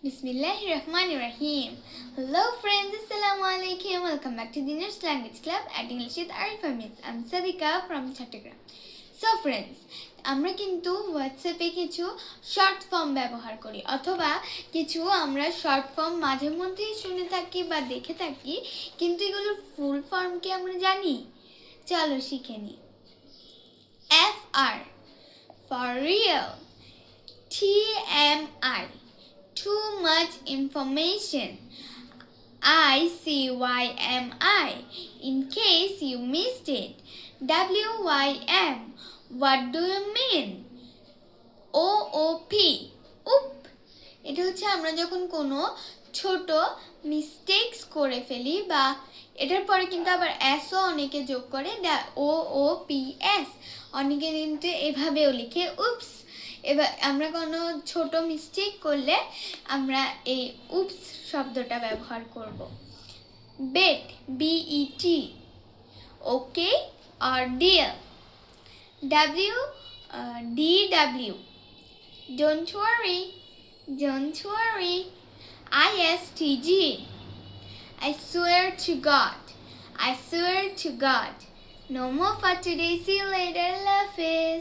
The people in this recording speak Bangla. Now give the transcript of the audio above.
Bismillahirrahmanirrahim. Hello friends, Assalamu alaikum. Welcome back to Dinner's Language Club at English with Arifa Miss. I'm Sadika from Chattogram. So friends, আমরা কিন্তু হোয়াটসঅ্যাপে কিছু শর্ট ফর্ম ব্যবহার করি অথবা কিছু আমরা শর্ট ফর্ম মাঝে মধ্যেই শুনে থাকি বা দেখে থাকি, কিন্তু এগুলোর ফুল ফর্ম কি আমরা জানি? চলো শিখে নিই। FR for real, TMI too much information, ICYMI in case you missed it, WYM what do you mean, OOP up এটা হচ্ছে আমরা যখন কোনো ছোট মিস্টেকস করে ফেলি বা এটার পরে কিন্তু আবার এসও অনেকে যোগ করে, OOPS অনেকে কিন্তু এভাবেও লিখে উপস। এবার আমরা কোনো ছোট মিস্টেক করলে আমরা এই উপস শব্দটা ব্যবহার করব। বেট BET ওকে আর dear DW don't worry ISTG I swear to God no more for today, see you later, love is